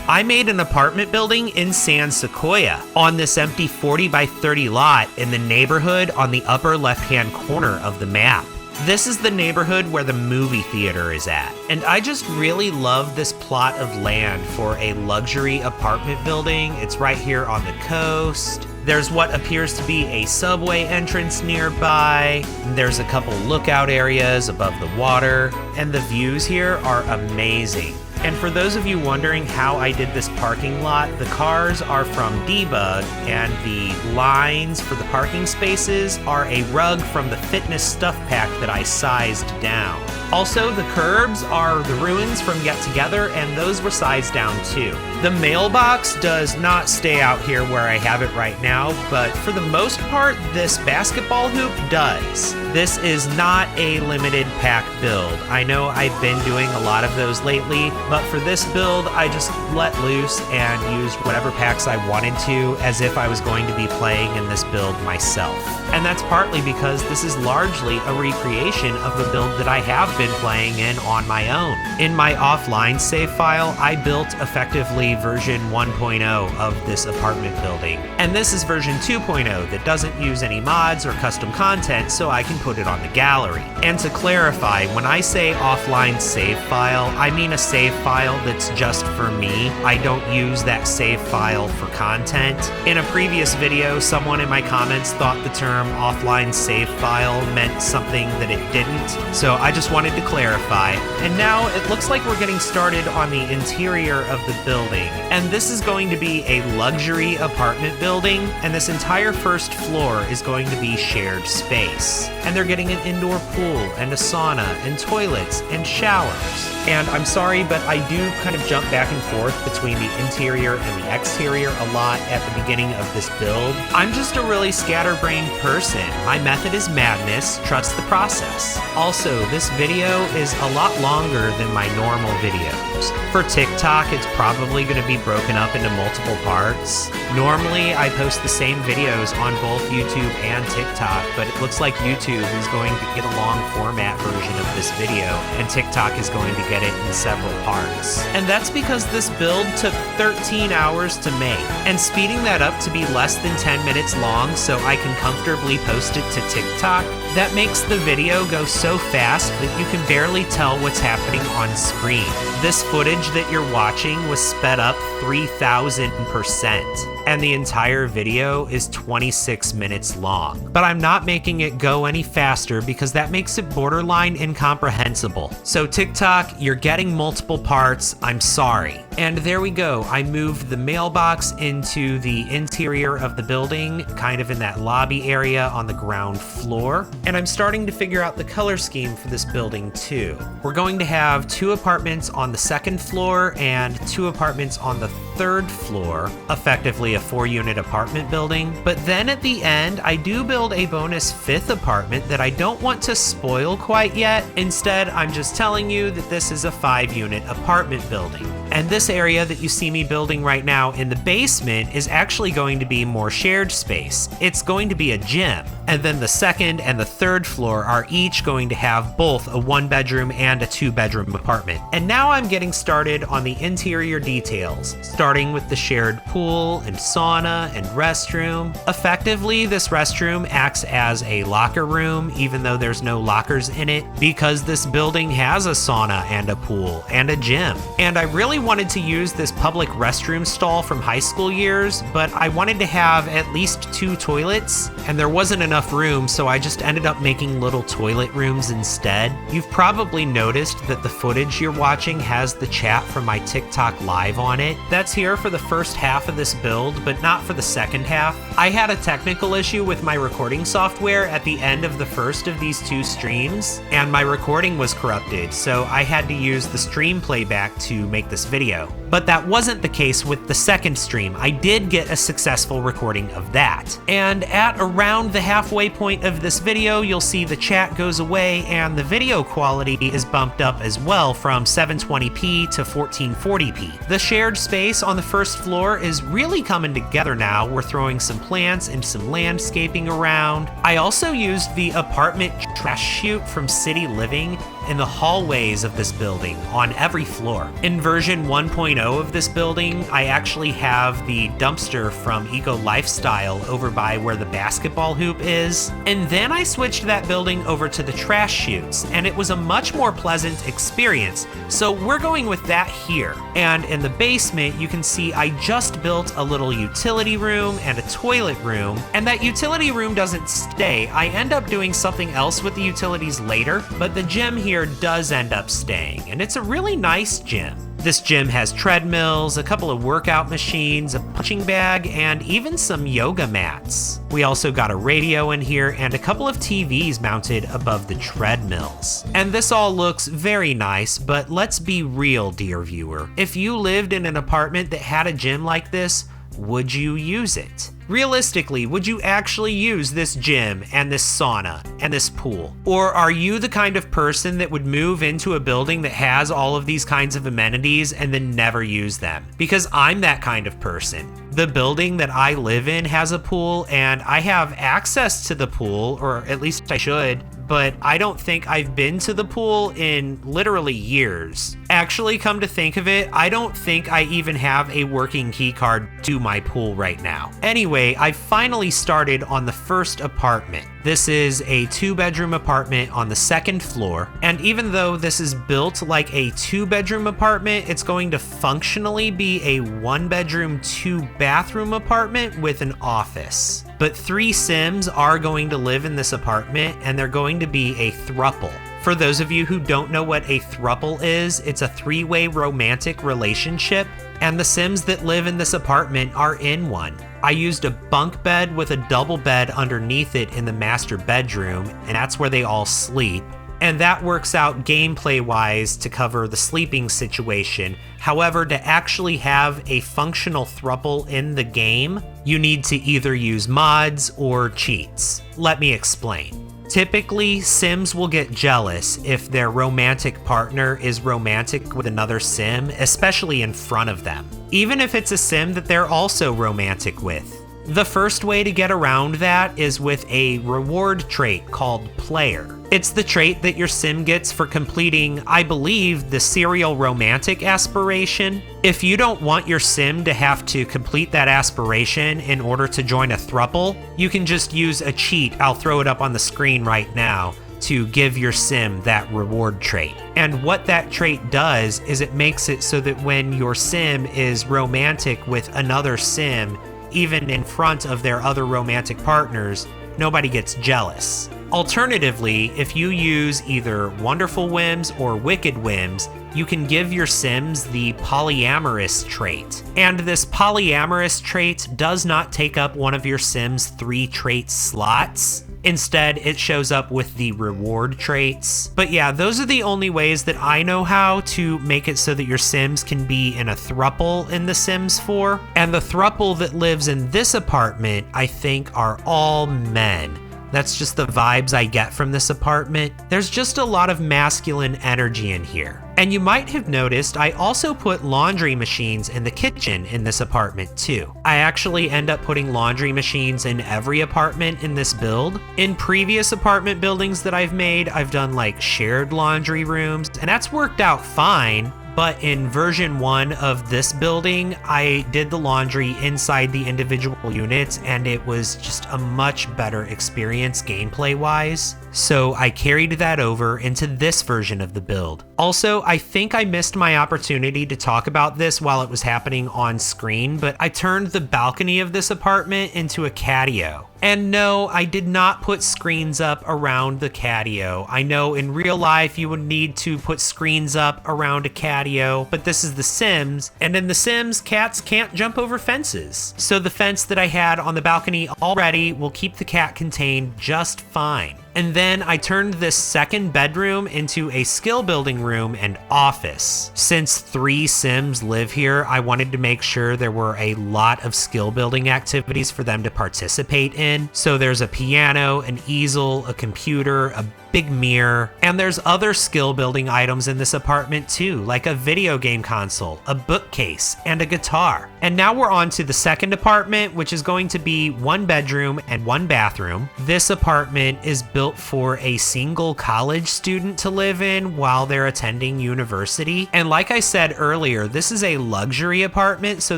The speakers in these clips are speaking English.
I made an apartment building in San Sequoia on this empty 40 by 30 lot in the neighborhood on the upper left-hand corner of the map. This is the neighborhood where the movie theater is at, and I just really love this plot of land for a luxury apartment building. It's right here on the coast. There's what appears to be a subway entrance nearby. There's a couple lookout areas above the water, and the views here are amazing. And for those of you wondering how I did this parking lot, the cars are from Debug, and the lines for the parking spaces are a rug from the fitness stuff pack that I sized down. Also, the curbs are the ruins from Get Together, and those were sized down too. The mailbox does not stay out here where I have it right now, but for the most part, this basketball hoop does. This is not a limited pack build. I know I've been doing a lot of those lately, but for this build, I just let loose and used whatever packs I wanted to as if I was going to be playing in this build myself. And that's partly because this is largely a recreation of the build that I have been playing in on my own. In my offline save file, I built effectively version 1.0 of this apartment building. And this is version 2.0 that doesn't use any mods or custom content, so I can put it on the gallery. And to clarify, when I say offline save file, I mean a save file that's just for me. I don't use that save file for content. In a previous video, someone in my comments thought the term offline save file meant something that it didn't, so I just wanted to clarify. And now it looks like we're getting started on the interior of the building. And this is going to be a luxury apartment building, and this entire first floor is going to be shared space. And they're getting an indoor pool and a sauna and toilets and showers. And I'm sorry, but I do kind of jump back and forth between the interior and the exterior a lot at the beginning of this build. I'm just a really scatterbrained person. My method is madness, trust the process. Also, this video is a lot longer than my normal videos. For TikTok, it's probably going to be broken up into multiple parts. Normally, I post the same videos on both YouTube and TikTok, but it looks like YouTube is going to get a long format version of this video, and TikTok is going to get it in several parts. And that's because this build took 13 hours to make, and speeding that up to be less than 10 minutes long so I can comfortably post it to TikTok, that makes the video go so fast that you can barely tell what's happening on screen. This footage that you're watching was sped up 3,000%. And the entire video is 26 minutes long. But I'm not making it go any faster because that makes it borderline incomprehensible. So TikTok, you're getting multiple parts, I'm sorry. And there we go, I moved the mailbox into the interior of the building, kind of in that lobby area on the ground floor. And I'm starting to figure out the color scheme for this building too. We're going to have 2 apartments on the 2nd floor and 2 apartments on the 3rd floor, effectively a 4-unit apartment building. But then at the end, I do build a bonus 5th apartment that I don't want to spoil quite yet. Instead, I'm just telling you that this is a 5-unit apartment building. And this area that you see me building right now in the basement is actually going to be more shared space. It's going to be a gym. And then the 2nd and the 3rd floor are each going to have both a 1-bedroom and a 2-bedroom apartment. And now I'm getting started on the interior details, starting with the shared pool and sauna and restroom. Effectively, this restroom acts as a locker room, even though there's no lockers in it, because this building has a sauna and a pool and a gym. And I really wanted to use this public restroom stall from high school years, but I wanted to have at least 2 toilets, and there wasn't enough room, so I just ended up making little toilet rooms instead. You've probably noticed that the footage you're watching has the chat from my TikTok live on it. That's here for the first half of this build, but not for the second half. I had a technical issue with my recording software at the end of the first of these 2 streams, and my recording was corrupted, so I had to use the stream playback to make this video. But that wasn't the case with the 2nd stream. I did get a successful recording of that. And at around the halfway point of this video, you'll see the chat goes away and the video quality is bumped up as well from 720p to 1440p. The shared space on the 1st floor is really coming together now. We're throwing some plants and some landscaping around. I also used the apartment trash chute from City Living in the hallways of this building on every floor. In version 1.0, 2.0 of this building, I actually have the dumpster from Eco Lifestyle over by where the basketball hoop is. And then I switched that building over to the trash chutes, and it was a much more pleasant experience. So we're going with that here. And in the basement, you can see I just built a little utility room and a toilet room, and that utility room doesn't stay. I end up doing something else with the utilities later, but the gym here does end up staying, and it's a really nice gym. This gym has treadmills, a couple of workout machines, a punching bag, and even some yoga mats. We also got a radio in here and a couple of TVs mounted above the treadmills. And this all looks very nice, but let's be real, dear viewer. If you lived in an apartment that had a gym like this, would you use it? Realistically, would you actually use this gym and this sauna and this pool? Or are you the kind of person that would move into a building that has all of these kinds of amenities and then never use them? Because I'm that kind of person. The building that I live in has a pool, and I have access to the pool, or at least I should, but I don't think I've been to the pool in literally years. Actually, come to think of it, I don't think I even have a working key card to my pool right now. Anyway, I finally started on the first apartment. This is a 2-bedroom apartment on the 2nd floor, and even though this is built like a 2-bedroom apartment, it's going to functionally be a 1-bedroom, 2-bathroom apartment with an office. But 3 Sims are going to live in this apartment, and they're going to be a throuple. For those of you who don't know what a throuple is, it's a 3-way romantic relationship, and the Sims that live in this apartment are in one. I used a bunk bed with a double bed underneath it in the master bedroom, and that's where they all sleep. And that works out gameplay-wise to cover the sleeping situation. However, to actually have a functional throuple in the game, you need to either use mods or cheats. Let me explain. Typically, Sims will get jealous if their romantic partner is romantic with another Sim, especially in front of them, even if it's a Sim that they're also romantic with. The first way to get around that is with a reward trait called Player. It's the trait that your Sim gets for completing, I believe, the serial romantic aspiration. If you don't want your Sim to have to complete that aspiration in order to join a throuple, you can just use a cheat. I'll throw it up on the screen right now to give your Sim that reward trait. And what that trait does is it makes it so that when your Sim is romantic with another Sim, even in front of their other romantic partners, nobody gets jealous. Alternatively, if you use either Wonderful Whims or Wicked Whims, you can give your Sims the polyamorous trait. And this polyamorous trait does not take up one of your Sims' 3 trait slots. Instead, it shows up with the reward traits. But yeah, those are the only ways that I know how to make it so that your Sims can be in a throuple in The Sims 4. And the throuple that lives in this apartment, I think, are all men. That's just the vibes I get from this apartment. There's just a lot of masculine energy in here. And you might have noticed I also put laundry machines in the kitchen in this apartment too. I actually end up putting laundry machines in every apartment in this build. In previous apartment buildings that I've made, I've done like shared laundry rooms, and that's worked out fine. But in version 1 of this building, I did the laundry inside the individual units, and it was just a much better experience gameplay-wise. So I carried that over into this version of the build. Also, I think I missed my opportunity to talk about this while it was happening on screen, but I turned the balcony of this apartment into a catio. And no, I did not put screens up around the catio. I know in real life you would need to put screens up around a catio, but this is The Sims, and in The Sims, cats can't jump over fences. So the fence that I had on the balcony already will keep the cat contained just fine. And then I turned this 2nd bedroom into a skill building room and office. Since 3 Sims live here, I wanted to make sure there were a lot of skill building activities for them to participate in. So there's a piano, an easel, a computer, a big mirror, and there's other skill building items in this apartment too, like a video game console, a bookcase, and a guitar. And now we're on to the second apartment, which is going to be 1 bedroom and 1 bathroom. This apartment is built for a single college student to live in while they're attending university. And like I said earlier, this is a luxury apartment, so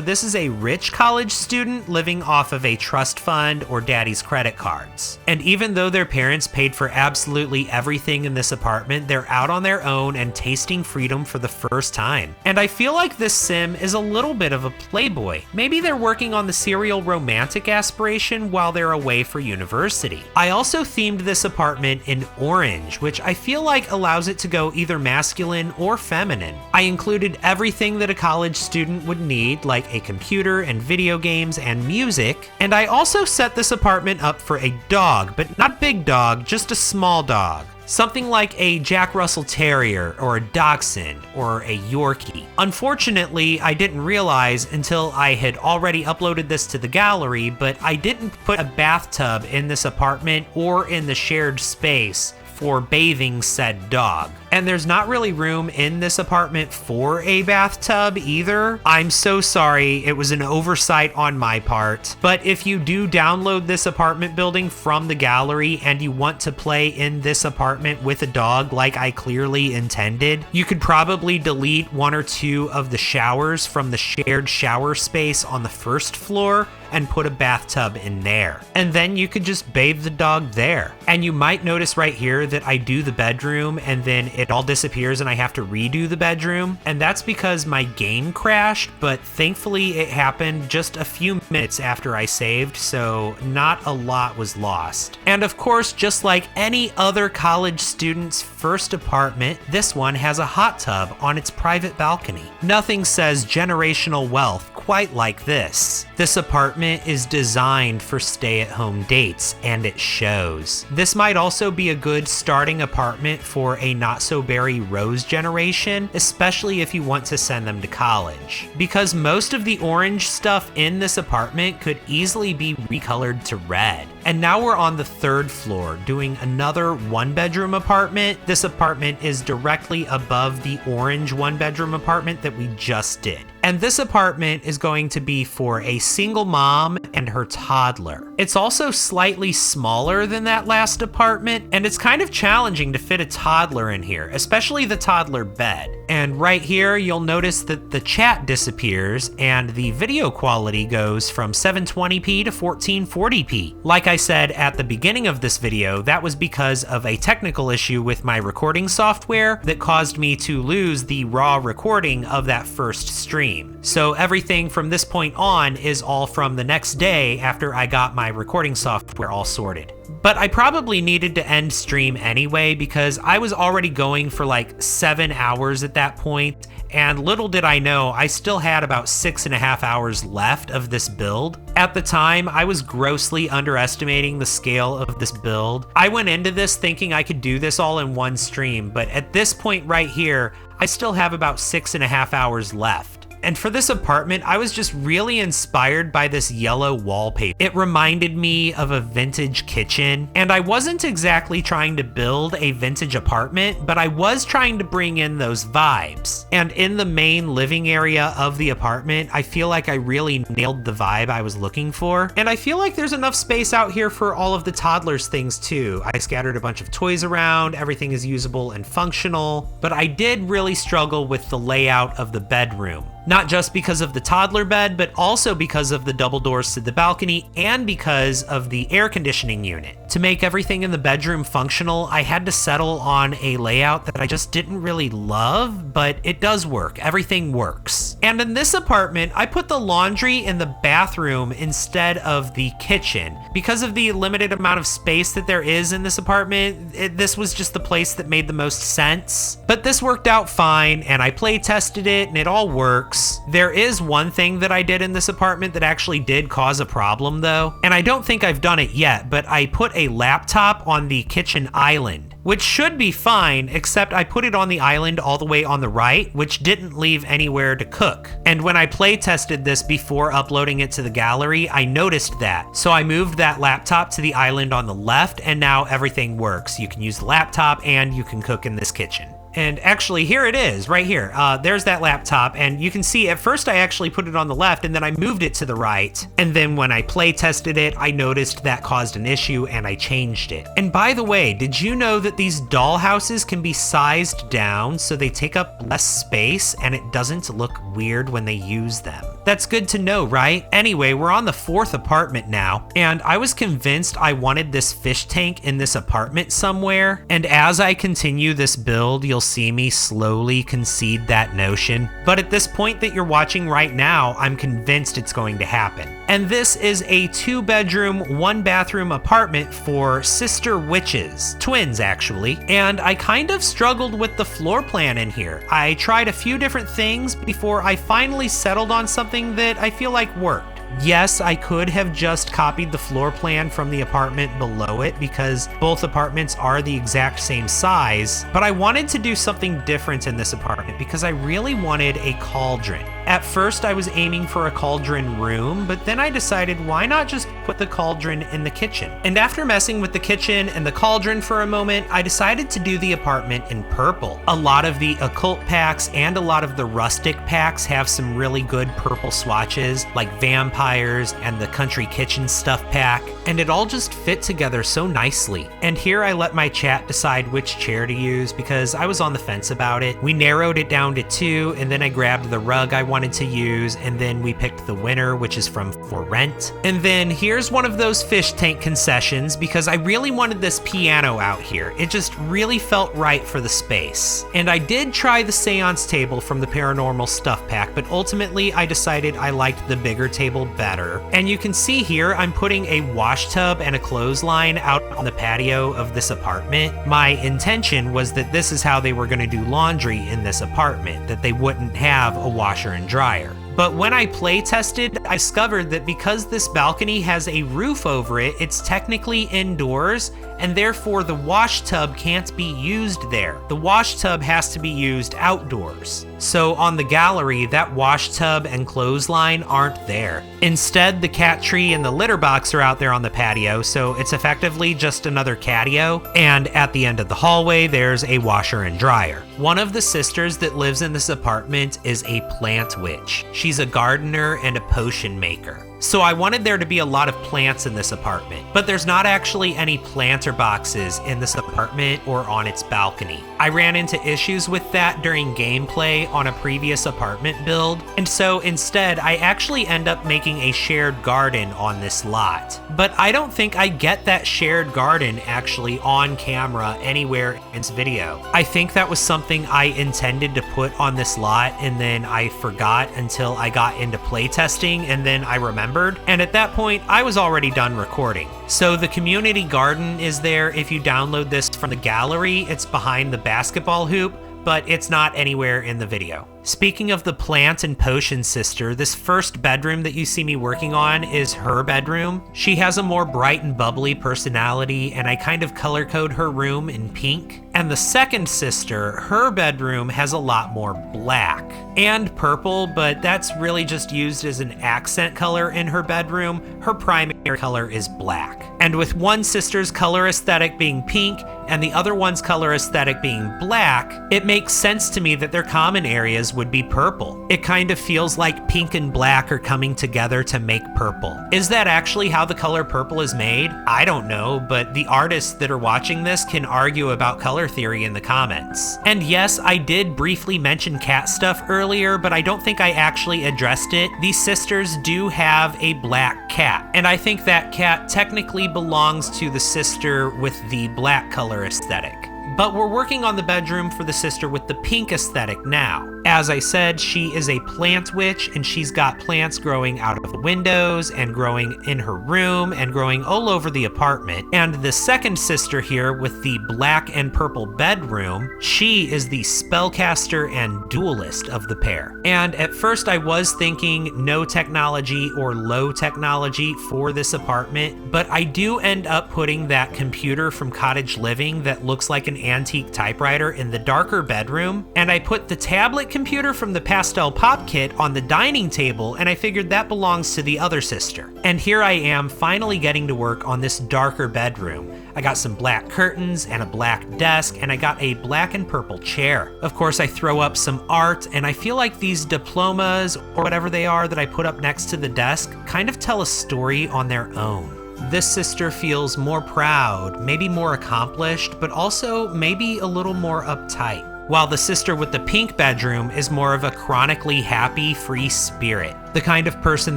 this is a rich college student living off of a trust fund or daddy's credit cards. And even though their parents paid for absolutely everything in this apartment, they're out on their own and tasting freedom for the first time. And I feel like this sim is a little bit of a playboy. Maybe they're working on the serial romantic aspiration while they're away for university. I also themed this apartment in orange, which I feel like allows it to go either masculine or feminine. I included everything that a college student would need, like a computer and video games and music. And I also set this apartment up for a dog, but not a big dog, just a small dog. Something like a Jack Russell Terrier or a Dachshund or a Yorkie. Unfortunately, I didn't realize until I had already uploaded this to the gallery, but I didn't put a bathtub in this apartment or in the shared space for bathing said dog. And there's not really room in this apartment for a bathtub either. I'm so sorry, it was an oversight on my part. But if you do download this apartment building from the gallery and you want to play in this apartment with a dog like I clearly intended, you could probably delete 1 or 2 of the showers from the shared shower space on the first floor and put a bathtub in there. And then you could just bathe the dog there. And you might notice right here that I do the bedroom and then it all disappears and I have to redo the bedroom. And that's because my game crashed, but thankfully it happened just a few minutes after I saved, so not a lot was lost. And of course, just like any other college student's first apartment, this one has a hot tub on its private balcony. Nothing says generational wealth quite like this. This apartment is designed for stay-at-home dates, and it shows. This might also be a good starting apartment for a not-so-berry Rose generation, especially if you want to send them to college. Because most of the orange stuff in this apartment could easily be recolored to red. And now we're on the 3rd floor, doing another 1-bedroom apartment. This apartment is directly above the orange 1-bedroom apartment that we just did. And this apartment is going to be for a single mom and her toddler. It's also slightly smaller than that last apartment, and it's kind of challenging to fit a toddler in here, especially the toddler bed. And right here, you'll notice that the chat disappears and the video quality goes from 720p to 1440p. Like I said at the beginning of this video, that was because of a technical issue with my recording software that caused me to lose the raw recording of that first stream. So everything from this point on is all from the next day after I got my recording software all sorted. But I probably needed to end stream anyway because I was already going for like 7 hours at that point, and little did I know I still had about 6.5 hours left of this build. At the time, I was grossly underestimating the scale of this build. I went into this thinking I could do this all in one stream, but at this point right here, I still have about 6.5 hours left. And for this apartment, I was just really inspired by this yellow wallpaper. It reminded me of a vintage kitchen, and I wasn't exactly trying to build a vintage apartment, but I was trying to bring in those vibes. And in the main living area of the apartment, I feel like I really nailed the vibe I was looking for. And I feel like there's enough space out here for all of the toddlers' things too. I scattered a bunch of toys around, everything is usable and functional, but I did really struggle with the layout of the bedroom. Not just because of the toddler bed, but also because of the double doors to the balcony and because of the air conditioning unit. To make everything in the bedroom functional, I had to settle on a layout that I just didn't really love, but it does work. Everything works. And in this apartment, I put the laundry in the bathroom instead of the kitchen. Because of the limited amount of space that there is in this apartment, this was just the place that made the most sense. But this worked out fine, and I play tested it, and it all works. There is one thing that I did in this apartment that actually did cause a problem though, and I don't think I've done it yet, but I put a laptop on the kitchen island, which should be fine, except I put it on the island all the way on the right, which didn't leave anywhere to cook. And when I play tested this before uploading it to the gallery, I noticed that. So I moved that laptop to the island on the left, and now everything works. You can use the laptop and you can cook in this kitchen. And actually, here it is, right here. There's that laptop, and you can see at first I actually put it on the left, and then I moved it to the right. And then when I play tested it, I noticed that caused an issue, and I changed it. And by the way, did you know that these doll houses can be sized down so they take up less space, and it doesn't look weird when they use them? That's good to know, right? Anyway, we're on the 4th apartment now, and I was convinced I wanted this fish tank in this apartment somewhere. And as I continue this build, you'll see me slowly concede that notion. But at this point that you're watching right now, I'm convinced it's going to happen. And this is a 2-bedroom, 1-bathroom apartment for sister witches, twins actually. And I kind of struggled with the floor plan in here. I tried a few different things before I finally settled on something that I feel like worked. Yes, I could have just copied the floor plan from the apartment below it because both apartments are the exact same size, but I wanted to do something different in this apartment because I really wanted a cauldron. At first, I was aiming for a cauldron room, but then I decided why not just put the cauldron in the kitchen? And after messing with the kitchen and the cauldron for a moment, I decided to do the apartment in purple. A lot of the occult packs and a lot of the rustic packs have some really good purple swatches, like vampires and the country kitchen stuff pack, and it all just fit together so nicely. And here I let my chat decide which chair to use because I was on the fence about it. We narrowed it down to 2, and then I grabbed the rug I wanted to use, and then we picked the winner, which is from For Rent. And then here's one of those fish tank concessions because I really wanted this piano out here. It just really felt right for the space. And I did try the seance table from the Paranormal Stuff Pack, but ultimately I decided I liked the bigger table better. And you can see here I'm putting a wash tub and a clothesline out on the patio of this apartment. My intention was that this is how they were going to do laundry in this apartment, that they wouldn't have a washer and dryer. But when I play tested, I discovered that because this balcony has a roof over it, it's technically indoors, and therefore the wash tub can't be used there. The wash tub has to be used outdoors. So on the gallery, that wash tub and clothesline aren't there. Instead, the cat tree and the litter box are out there on the patio, so it's effectively just another catio. And at the end of the hallway, there's a washer and dryer. One of the sisters that lives in this apartment is a plant witch. She's a gardener and a potion maker. So I wanted there to be a lot of plants in this apartment, but there's not actually any planter boxes in this apartment or on its balcony. I ran into issues with that during gameplay on a previous apartment build, and so instead I actually end up making a shared garden on this lot. But I don't think I get that shared garden actually on camera anywhere in this video. I think that was something I intended to put on this lot, and then I forgot until I got into playtesting, and then I remembered. And at that point, I was already done recording. So the community garden is there. If you download this from the gallery, it's behind the basketball hoop, but it's not anywhere in the video. Speaking of the plant and potion sister, this first bedroom that you see me working on is her bedroom. She has a more bright and bubbly personality, and I kind of color code her room in pink. And the second sister, her bedroom has a lot more black and purple, but that's really just used as an accent color in her bedroom. Her primary color is black. And with one sister's color aesthetic being pink and the other one's color aesthetic being black, it makes sense to me that their common areas would be purple. It kind of feels like pink and black are coming together to make purple. Is that actually how the color purple is made? I don't know, but the artists that are watching this can argue about color theory in the comments. And yes, I did briefly mention cat stuff earlier, but I don't think I actually addressed it. These sisters do have a black cat, and I think that cat technically belongs to the sister with the black color aesthetic. But we're working on the bedroom for the sister with the pink aesthetic now. As I said, she is a plant witch, and she's got plants growing out of the windows and growing in her room and growing all over the apartment. And the second sister here with the black and purple bedroom, she is the spellcaster and duelist of the pair. And at first I was thinking no technology or low technology for this apartment, but I do end up putting that computer from Cottage Living that looks like an antique typewriter in the darker bedroom, and I put the tablet computer from the Pastel Pop Kit on the dining table, and I figured that belongs to the other sister. And here I am finally getting to work on this darker bedroom. I got some black curtains and a black desk, and I got a black and purple chair. Of course, I throw up some art, and I feel like these diplomas or whatever they are that I put up next to the desk kind of tell a story on their own. This sister feels more proud, maybe more accomplished, but also maybe a little more uptight. While the sister with the pink bedroom is more of a chronically happy, free spirit, the kind of person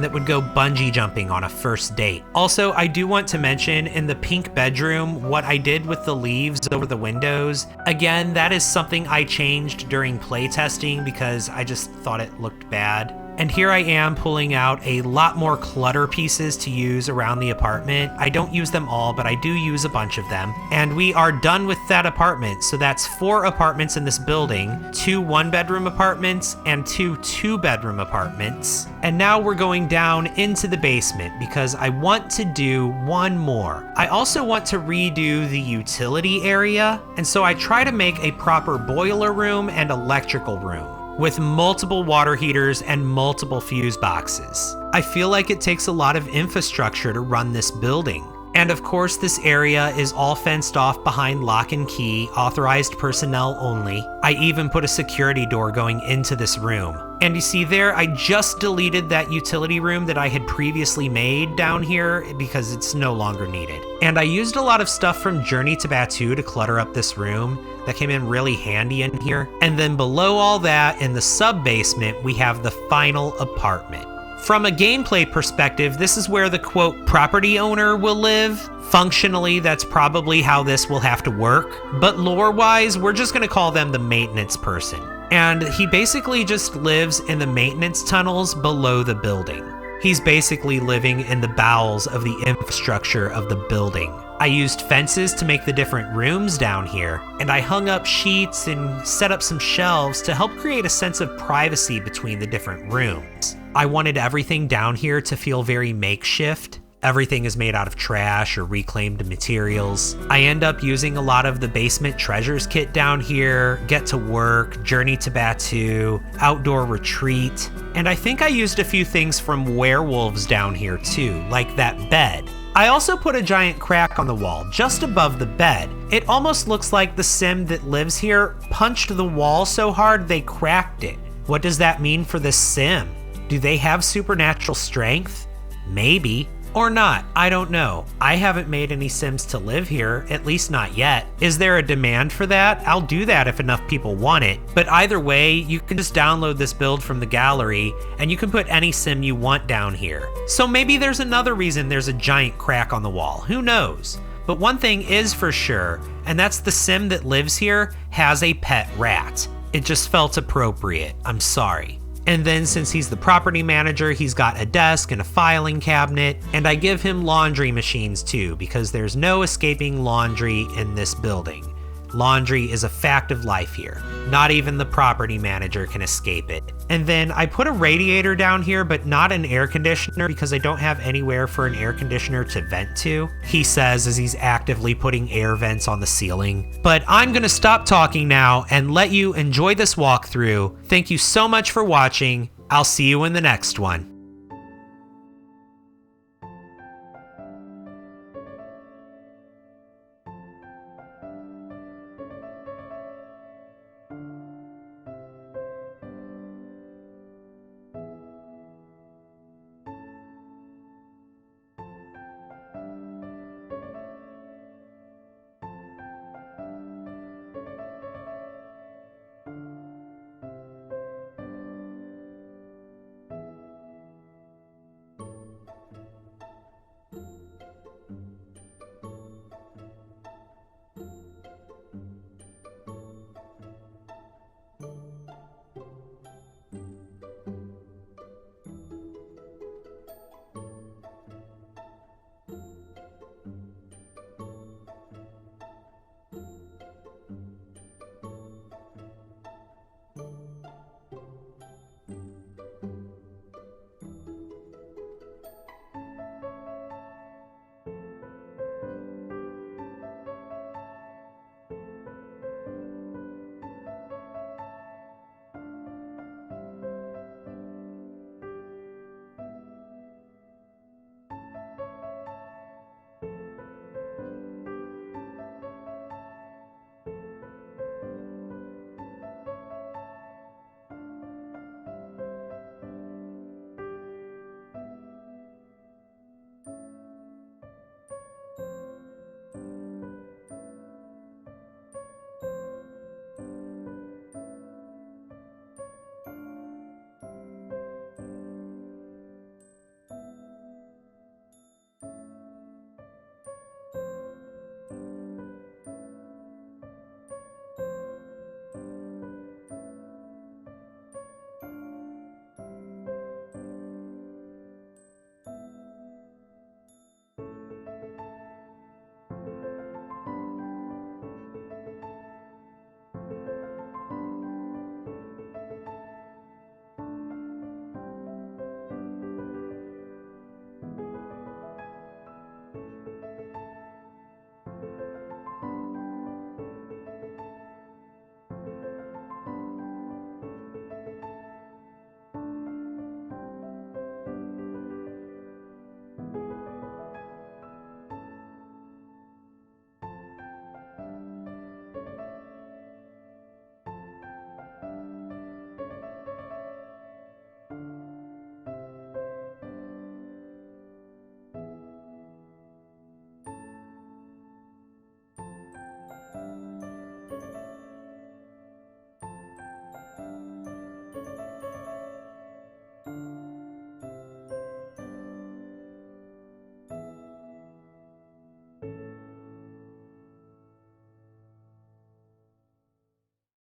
that would go bungee jumping on a first date. Also, I do want to mention in the pink bedroom, what I did with the leaves over the windows. Again, that is something I changed during playtesting because I just thought it looked bad. And here I am pulling out a lot more clutter pieces to use around the apartment. I don't use them all, but I do use a bunch of them. And we are done with that apartment. So that's 4 apartments in this building, 2 one-bedroom apartments and 2 two-bedroom apartments. And now we're going down into the basement because I want to do one more. I also want to redo the utility area. And so I try to make a proper boiler room and electrical room, with multiple water heaters and multiple fuse boxes. I feel like it takes a lot of infrastructure to run this building. And of course, this area is all fenced off behind lock and key, authorized personnel only. I even put a security door going into this room. And you see there, I just deleted that utility room that I had previously made down here because it's no longer needed. And I used a lot of stuff from Journey to Batuu to clutter up this room. That came in really handy in here. And then below all that, in the sub-basement, we have the final apartment. From a gameplay perspective, this is where the quote property owner will live. Functionally, that's probably how this will have to work. But lore-wise, we're just gonna call them the maintenance person. And he basically just lives in the maintenance tunnels below the building. He's basically living in the bowels of the infrastructure of the building. I used fences to make the different rooms down here, and I hung up sheets and set up some shelves to help create a sense of privacy between the different rooms. I wanted everything down here to feel very makeshift. Everything is made out of trash or reclaimed materials. I end up using a lot of the basement treasures kit down here, Get to Work, Journey to Batuu, Outdoor Retreat, and I think I used a few things from Werewolves down here too, like that bed. I also put a giant crack on the wall just above the bed. It almost looks like the sim that lives here punched the wall so hard they cracked it. What does that mean for the sim? Do they have supernatural strength? Maybe. Or not, I don't know. I haven't made any Sims to live here, at least not yet. Is there a demand for that? I'll do that if enough people want it. But either way, you can just download this build from the gallery, and you can put any Sim you want down here. So maybe there's another reason there's a giant crack on the wall, who knows? But one thing is for sure, and that's the Sim that lives here has a pet rat. It just felt appropriate, I'm sorry. And then since he's the property manager, he's got a desk and a filing cabinet, and I give him laundry machines too, because there's no escaping laundry in this building. Laundry is a fact of life here. Not even the property manager can escape it. And then I put a radiator down here, but not an air conditioner because I don't have anywhere for an air conditioner to vent to, he says as he's actively putting air vents on the ceiling. But I'm gonna stop talking now and let you enjoy this walkthrough. Thank you so much for watching. I'll see you in the next one.